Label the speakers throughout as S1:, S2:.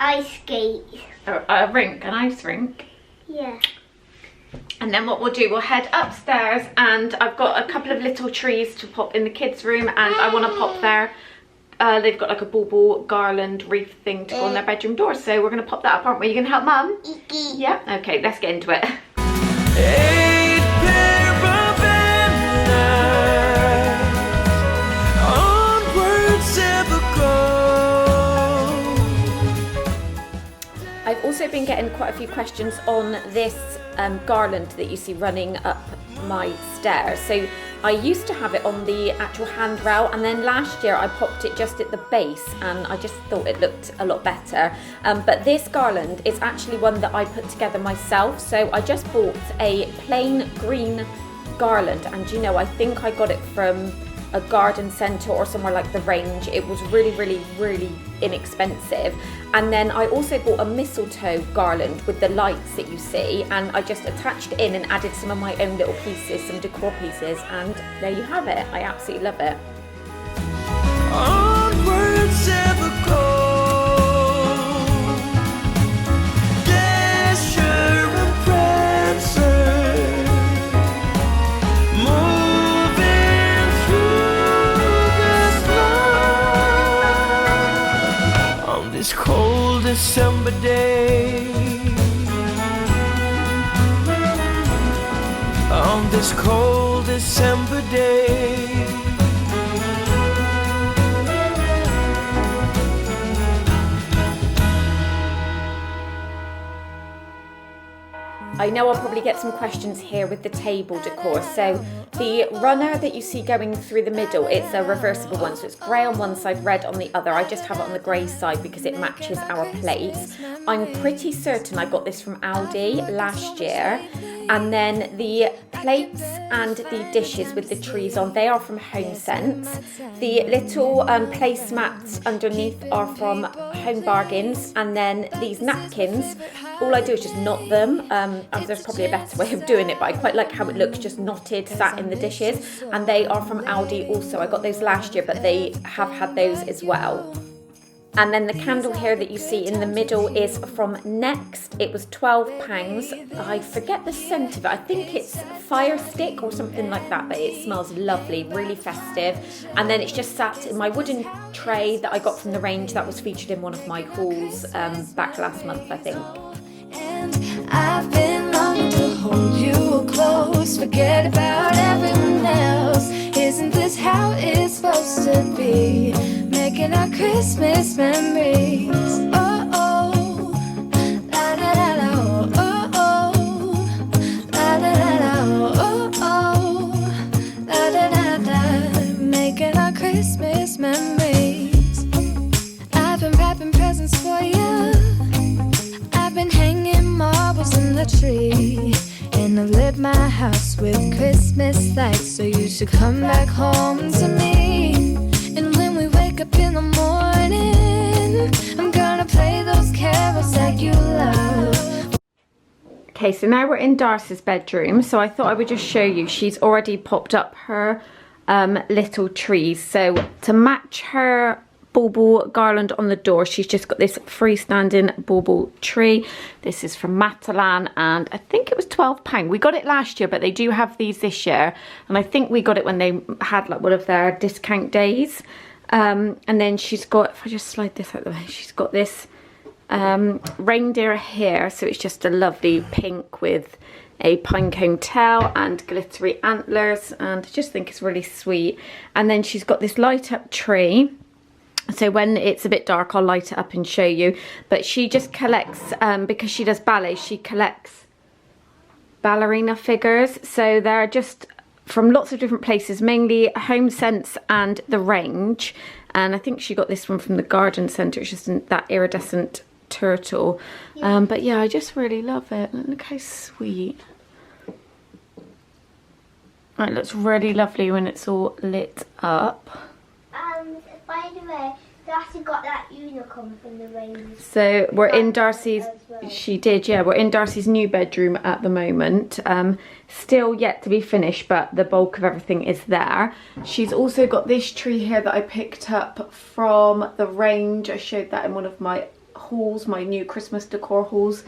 S1: ice skates.
S2: A rink, an ice rink.
S1: Yeah.
S2: And then what we'll do, we'll head upstairs, and I've got a couple of little trees to pop in the kids' room, and I want to pop there. They've got like a bauble garland wreath thing to go on their bedroom door, so we're going to pop that up, aren't we? You going to help Mum? Yeah? Okay, let's get into it. I've also been getting quite a few questions on this garland that you see running up my stairs. So I used to have it on the actual handrail, and then last year I popped it just at the base, and I just thought it looked a lot better. But this garland is actually one that I put together myself. So I just bought a plain green garland, and you know, I think I got it from a garden centre or somewhere like the Range. It was really inexpensive. And then I also bought a mistletoe garland with the lights that you see, and I just attached it in and added some of my own little pieces, some decor pieces, and there you have it. I absolutely love it.
S3: Onwards ever go. Dasher and Prancer, moving through the snow on this cold December day. On this cold December day.
S2: I know I'll probably get some questions here with the table decor. So the runner that you see going through the middle, it's a reversible one. So it's grey on one side, red on the other. I just have it on the grey side because it matches our plates. I'm pretty certain I got this from Aldi last year. And then the plates and the dishes with the trees on, they are from Homesense. The little placemats underneath are from Home Bargains. And then these napkins, all I do is just knot them. There's probably a better way of doing it, but I quite like how it looks just knotted, sat in the dishes. And they are from Aldi also. I got those last year, but they have had those as well. And then the candle here that you see in the middle is from Next. It was £12. I forget the scent of it. I think it's fire stick or something like that, but it smells lovely, really festive. And then it's just sat in my wooden tray that I got from the Range that was featured in one of my hauls back last month, I think.
S4: And I've been longing to hold you close, forget about everyone else. Isn't this how it's supposed to be? Making our Christmas memories. Oh oh, la la la la. Oh oh, la la la la. Oh oh, la la la la. Making our Christmas memories. I've been wrapping presents for you. I've been hanging marbles in the tree, and I've lit my house with Christmas lights. So you should come back home to me. And when we wake up in the morning, I'm gonna play those carols that you love.
S2: Okay, so now we're in Darcy's bedroom. So I thought I would just show you. She's already popped up her little trees. So to match her bauble garland on the door, she's just got this freestanding bauble tree. This is from Matalan, and I think it was £12. We got it last year, but they do have these this year, and I think we got it when they had like one of their discount days. And then she's got, if I just slide this out of the way, she's got this reindeer here, so it's just a lovely pink with a pinecone tail and glittery antlers, and I just think it's really sweet. And then she's got this light up tree. So when it's a bit dark, I'll light it up and show you. But she just collects, because she does ballet, she collects ballerina figures. So they're just from lots of different places, mainly Homesense and the Range. And I think she got this one from the garden centre. It's just that iridescent turtle. Yeah. But yeah, I just really love it. Look how sweet. It looks really lovely when it's all lit up.
S1: By the way, Darcy got that unicorn from the Range.
S2: So we're in Darcy's, she did, yeah, we're in Darcy's new bedroom at the moment. Still yet to be finished, but the bulk of everything is there. She's also got this tree here that I picked up from the Range. I showed that in one of my hauls, my new Christmas decor hauls.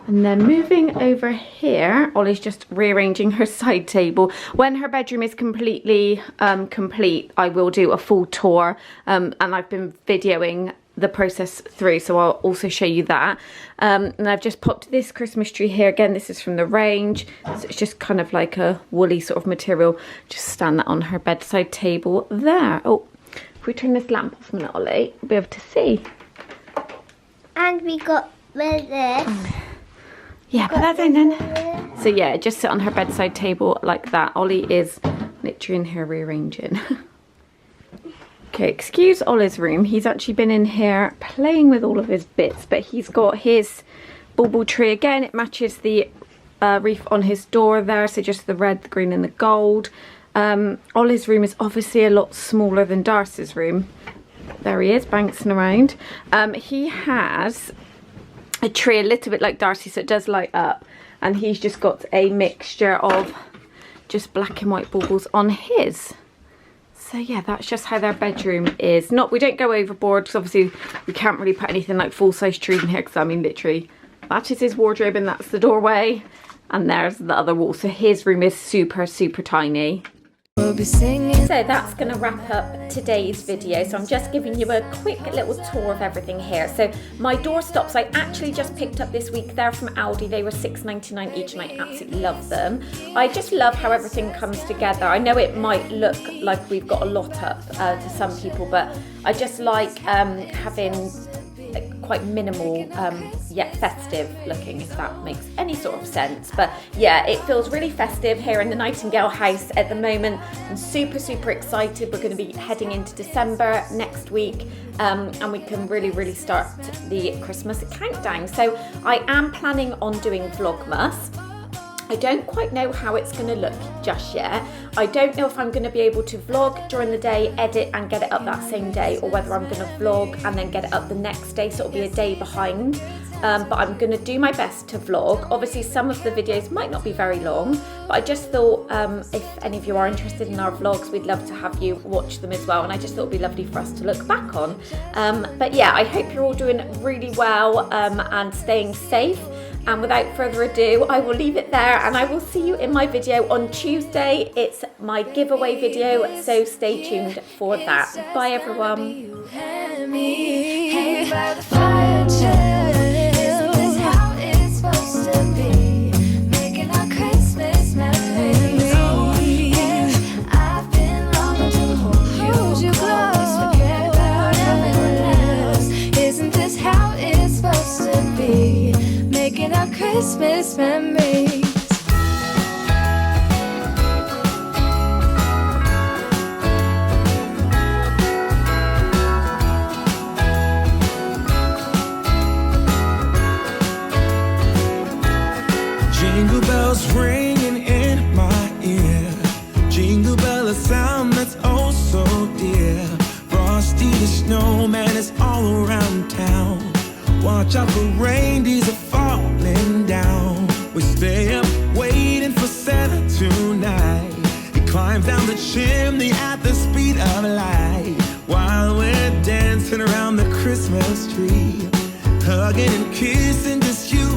S2: And then moving over here, Ollie's just rearranging her side table. When her bedroom is completely complete, I will do a full tour, and I've been videoing the process through, so I'll also show you that. And I've just popped this Christmas tree here. Again, this is from the Range, so it's just kind of like a woolly sort of material. Just stand that on her bedside table there. Oh, if we turn this lamp off a minute, Ollie, we'll be able to see.
S1: And we got rid of this.
S2: Yeah, put that in then. So yeah, just sit on her bedside table like that. Ollie is literally in here rearranging. Okay, excuse Ollie's room. He's actually been in here playing with all of his bits, but he's got his bauble tree again. It matches the wreath on his door there, so just the red, the green and the gold. Ollie's room is obviously a lot smaller than Darcy's room. There he is, bouncing around. He has a tree a little bit like Darcy, so it does light up, and he's just got a mixture of just black and white baubles on his. So yeah, that's just how their bedroom is. We don't go overboard, because obviously we can't really put anything like full-size trees in here, because I mean literally that is his wardrobe and that's the doorway, and there's the other wall. So his room is super tiny.
S4: We'll be singing.
S2: So that's going to wrap up today's video. So I'm just giving you a quick little tour of everything here. So my door stops I actually just picked up this week. They're from Aldi. They were £6.99 each and I absolutely love them. I just love how everything comes together. I know it might look like we've got a lot up to some people, but I just like having quite minimal yet festive looking, if that makes any sort of sense. But yeah, it feels really festive here in the Nightingale house at the moment. I'm super excited. We're going to be heading into December next week, and we can really start the Christmas countdown. So I am planning on doing Vlogmas. I don't quite know how it's going to look just yet. I don't know if I'm going to be able to vlog during the day, edit and get it up that same day, or whether I'm going to vlog and then get it up the next day, so it'll be a day behind. But I'm going to do my best to vlog. Obviously some of the videos might not be very long, but I just thought if any of you are interested in our vlogs, we'd love to have you watch them as well, and I just thought it'd be lovely for us to look back on. But yeah, I hope you're all doing really well and staying safe. And without further ado, I will leave it there, and I will see you in my video on Tuesday. It's my giveaway video, so stay tuned for that. Bye everyone.
S4: Making our Christmas memories.
S3: Jingle bells ringing in my ear. Jingle bell, a sound that's oh so dear. Frosty the snowman is all around town. Watch out for reindeers are falling down. We stay up waiting for Santa tonight. He climbs down the chimney at the speed of light, while we're dancing around the Christmas tree, hugging and kissing just you